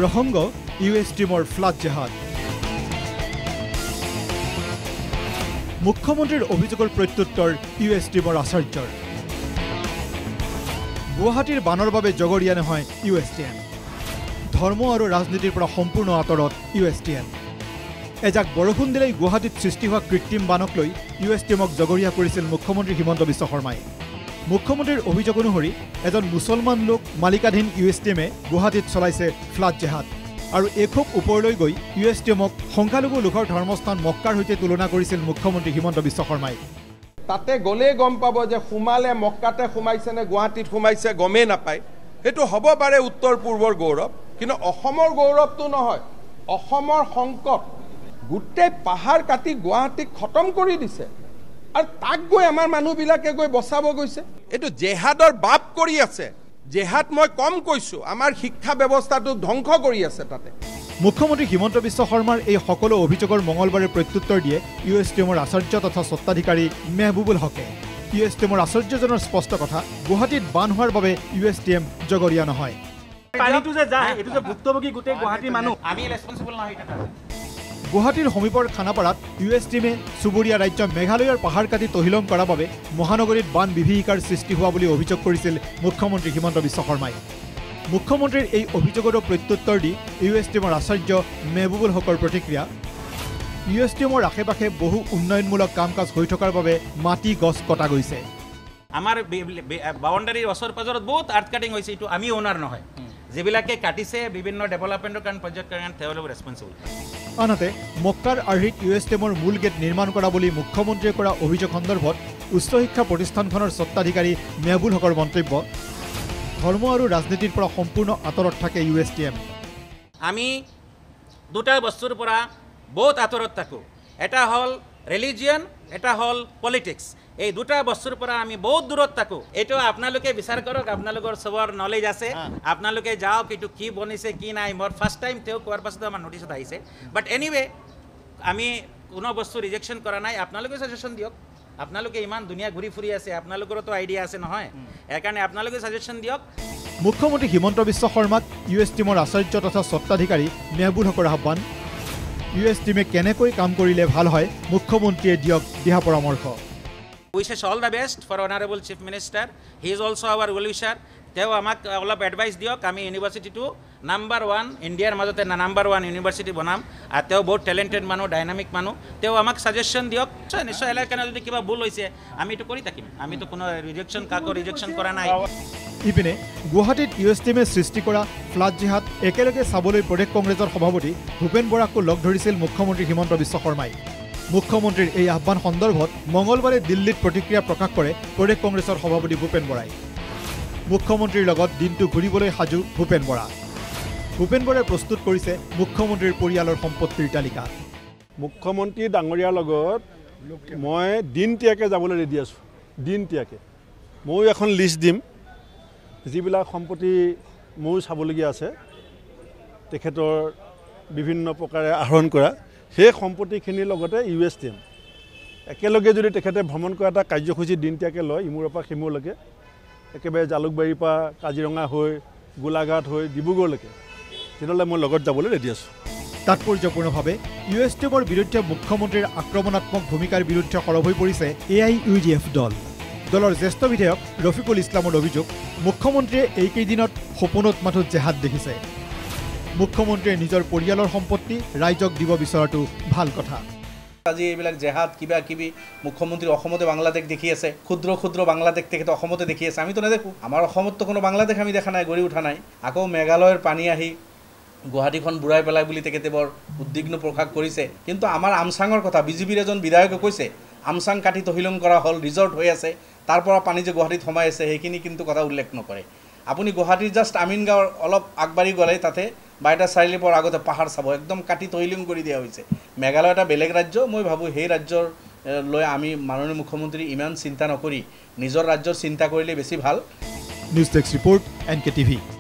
প্ৰসংগ ইউএছ টিমৰ ফ্লাড জেহাদ মুখ্যমন্ত্ৰীৰ অভিযোগৰ প্ৰত্যুত্তৰ ইউএছ টিমৰ আচাৰ্যৰ গুৱাহাটীৰ বানৰ বাবে জগৰীয়া নহয় ইউএছ টিএম ধৰ্ম আৰু ৰাজনীতিৰ পৰা সম্পূৰ্ণ আঁতৰত ইউএছ টিএম এজাক বৰষুণ দিলেই গুৱাহাটীত সৃষ্টি হোৱা কৃত্ৰিম বানক লৈ ইউএছ টিএমক জগৰীয়া কৰিছিল মুখ্যমন্ত্ৰী হিমন্ত বিশ্ব শৰ্মাই মুখ্যমন্ত্ৰীৰ অভিযোগ অনুসৰি এজন মুছলমান লোক মালিকাধীন ইউএছ টিএমে গুৱাহাটীত চলাইছে ফ্লাড জেহাদ আৰু এখোপ ওপৰলৈ গৈ ইউএছ টিএমক সংখ্যালঘু লোকৰ ধৰ্মস্থান মক্কাৰ সৈতে তুলনা কৰিছিল মুখ্যমন্ত্ৰী হিমন্ত বিশ্ব শৰ্মাই তাতে গলে গম পাব যে সোমালে মক্কাতে সোমাইছে নে গুৱাহাটীত সোমাইছে গমেই নাপায় সেইটো হ'ব পাৰে উত্তৰ পূৰ্বৰ গৌৰৱ কিন্তু অসমৰ গৌৰৱটো নহয় অসমৰ সংকট গোটেই পাহাৰ কাটি গুৱাহাটীক খতম কৰি দিছে আৰু তাক গৈ আমাৰ মানুহবিলাকে গৈ বচাব গৈছে এইটো জেহাদৰ বাপ কৰি আছে জেহাদ মই কম কৈছো আমাৰ শিক্ষা ব্যৱস্থাটো ধ্বংস কৰি আছে তাতে মুখ্যমন্ত্ৰী হিমন্ত বিশ্ব শৰ্মাৰ এই সকলো অভিযোগৰ মঙলবাৰে প্ৰত্যুত্তৰ দিয়ে ইউএছ টিমৰ আচাৰ্য তথা স্বত্বাধিকাৰী মেহবুবুল হকে ইউএছ টিমৰ আচাৰ্যজনৰ স্পষ্ট কথা গুৱাহাটীত বান হোৱাৰ বাবে ইউএছ টিএম জগৰীয়া নহয় পানীটো যে যায় এটো যে ভুক্তভোগী গোটেই গুৱাহাটীৰ মানুহ আমি ৰেসপন্সিবল নহয় এটা গুৱাহাটীৰ সমীপৰ খানাপাৰাত ইউএছ টিমে চুবুৰীয়া ৰাজ্য মেঘালয়ৰ পাহাৰ কাটি তহিলং কৰাৰ বাবে মহানগৰীত বান বিভীষিকাৰ সৃষ্টি হোৱা বুলি অভিযোগ কৰিছিল মুখ্যমন্ত্ৰী হিমন্ত বিশ্ব শৰ্মাই মুখ্যমন্ত্ৰীৰ এই অভিযোগৰ প্ৰত্যুত্তৰ দি ইউএছ টিমৰ আচাৰ্য মেহবুবুল হকৰ প্ৰতিক্ৰিয়া ইউএছ টিমৰ আশে-পাশে বহু উন্নয়নমূলক কাম কাজ হৈ থকাৰ বাবে মাটি গছ কটা গৈছে আমাৰ বাউণ্ডাৰীৰ ওচৰ পাজৰত বহুত আৰ্থ কাটিং হৈছে এইটো আমি ওনাৰ নহয় যেবিলাকে কাটিছে বিভিন্ন ডেভেলপমেণ্টৰ কাৰণ প্ৰজেক্ট কাৰণ তেওঁলোক ৰেসপন্সিবল আনহাতে মক্কাৰ আৰ্হিত ইউএছ টিমৰ মূল গেট নিৰ্মাণ কৰা বুলি মুখ্যমন্ত্ৰীয়ে কৰা অভিযোগ সন্দৰ্ভত উচ্চ শিক্ষা প্ৰতিষ্ঠানখনৰ স্বত্বাধিকাৰী মেহবুল হকৰ মন্তব্য ধৰ্ম আৰু ৰাজনীতিৰ পৰা সম্পূৰ্ণ আঁতৰত থাকে ইউএছ টিএম আমি দুটা বস্তুৰ পৰা বহুত আঁতৰত থাকোঁ এটা হ'ল ৰিলিজিয়ন এটা হ'ল পলিটিক্স এই দুটা বস্তুৰ পৰা আমি বহুত দূৰত থাকোঁ এইটো আপোনালোকে বিচাৰ কৰক আপোনালোকৰ সবৰ নলেজ আছে আপোনালোকে যাওক এইটো কি বনিছে কি নাই মোৰ ফাৰ্ষ্ট টাইম তেওঁ কোৱাৰ পাছত আমাৰ নটিছত আহিছে বাট এনিৱে আমি কোনো বস্তু ৰিজেকশ্যন কৰা নাই আপোনালোকে ছাজেশ্যন দিয়ক আপোনালোকে ইমান দুনিয়া ঘূৰি ফুৰি আছে আপোনালোকৰতো আইডিয়া আছে নহয় সেইকাৰণে আপোনালোকে ছাজেশ্যন দিয়ক মুখ্যমন্ত্ৰী হিমন্ত বিশ্ব শৰ্মাক ইউএছ টিমৰ আচাৰ্য তথা স্বত্বাধিকাৰী মেহবুল হকৰ আহ্বান ইউএছ টিমে কেনেকৈ কাম কৰিলে ভাল হয় মুখ্যমন্ত্ৰীয়ে দিয়ক দিহা পৰামৰ্শ wishes all the best for honourable chief minister he is also' our well wisher তেওঁ আমাক অলপ এডভাইচ দিয়ক আমি ইউনিভাৰ্চিটিটো নাম্বাৰ 1 ইণ্ডিয়াৰ মাজতে নাম্বাৰ 1 ইউনিভাৰ্চিটি বনাম আৰু তেওঁ বহুত টেলেণ্টেড মানুহ ডাইনামিক মানুহ তেওঁ আমাক ছাজেশ্যন দিয়ক নিশ্চয় এলেকানে যদি কিবা ভুল হৈছে আমি এইটো কৰি থাকিম আমিতো কোনো ৰিজেকশ্যন কাকো ৰিজেকশ্যন কৰা নাই ইপিনে গুৱাহাটীত ইউএছ টিমে সৃষ্টি কৰা ফ্লাড জেহাদ একেলগে চাবলৈ প্ৰদেশ কংগ্ৰেছৰ সভাপতি ভূপেন বৰাকো লগ ধৰিছিল মুখ্যমন্ত্ৰী হিমন্ত বিশ্ব শৰ্মাই মুখ্যমন্ত্ৰীৰ এই আহ্বান সন্দৰ্ভত মঙলবাৰে দিল্লীত প্ৰতিক্ৰিয়া প্ৰকাশ কৰে প্ৰদেশ কংগ্ৰেছৰ সভাপতি ভূপেন বৰাই মুখ্যমন্ত্ৰীৰ লগত দিনটো ঘূৰিবলৈ সাজু ভূপেন বৰাই প্ৰস্তুত কৰিছে মুখ্যমন্ত্ৰীৰ পৰিয়ালৰ সম্পত্তিৰ তালিকা মুখ্যমন্ত্ৰী ডাঙৰীয়াৰ লগত মই দিনতীয়াকৈ যাবলৈ ৰেডি আছোঁ দিনতীয়াকৈ ময়ো এখন লিষ্ট দিম যিবিলাক সম্পত্তি ময়ো চাবলগীয়া আছে তেখেতৰ বিভিন্ন প্ৰকাৰে আহৰণ কৰা সেই সম্পত্তিখিনিৰ লগতে ইউএছ টিএম একেলগে যদি তেখেতে ভ্ৰমণ কৰা এটা কাৰ্যসূচী দিনতীয়াকৈ লয় ইমূৰৰ পৰা সিমূৰলৈকে একেবাৰে জালুকবাৰীৰ পৰা কাজিৰঙা হৈ গোলাঘাট হৈ ডিব্ৰুগড়লৈকে তেতিয়াহ'লে মই লগত যাবলৈ ৰেডি আছোঁ তাৎপৰ্যপূৰ্ণভাৱে ইউএছ টিমৰ বিৰুদ্ধে মুখ্যমন্ত্ৰীৰ আক্ৰমণাত্মক ভূমিকাৰ বিৰুদ্ধে সৰব হৈ পৰিছে AIUDF দলৰ জ্যেষ্ঠ বিধায়ক ৰফিকুল ইছলামৰ অভিযোগ মুখ্যমন্ত্ৰীয়ে এইকেইদিনত সপোনত মাথোঁ জেহাদ দেখিছে মুখ্যমন্ত্ৰীয়ে নিজৰ পৰিয়ালৰ সম্পত্তি ৰাইজক দিব বিচৰাটো ভাল কথা আজি এইবিলাক জেহাদ কিবা কিবি মুখ্যমন্ত্ৰী অসমতে বাংলাদেশ দেখি আছে ক্ষুদ্ৰ ক্ষুদ্ৰ বাংলাদেশ তেখেতে অসমতে দেখি আছে আমিতো নেদেখোঁ আমাৰ অসমততো কোনো বাংলাদেশ আমি দেখা নাই গঢ়ি উঠা নাই আকৌ মেঘালয়ৰ পানী আহি গুৱাহাটীখন বুঢ়াই পেলাই বুলি তেখেতে বৰ উদ্বিগ্ন প্ৰকাশ কৰিছে কিন্তু আমাৰ আমচাঙৰ কথা বিজেপিৰ এজন বিধায়কে কৈছে আমচাং কাটি তহিলং কৰা হ'ল ৰিজৰ্ট হৈ আছে তাৰ পৰা পানী যে গুৱাহাটীত সোমাই আছে সেইখিনি কিন্তু কথা উল্লেখ নকৰে আপুনি গুৱাহাটীৰ জাষ্ট আমিনগাঁৱৰ অলপ আগবাঢ়ি গ'লে তাতে বাইটা চাৰিআলিৰ পৰা আগতে পাহাৰ চাব একদম কাটি তহিলং কৰি দিয়া হৈছে মেঘালয় এটা বেলেগ ৰাজ্য মই ভাবোঁ সেই ৰাজ্যৰ লৈ আমি মাননীয় মুখ্যমন্ত্ৰী ইমান চিন্তা নকৰি নিজৰ ৰাজ্যৰ চিন্তা কৰিলে বেছি ভাল নিউজ ডেস্ক ৰিপৰ্ট NKTV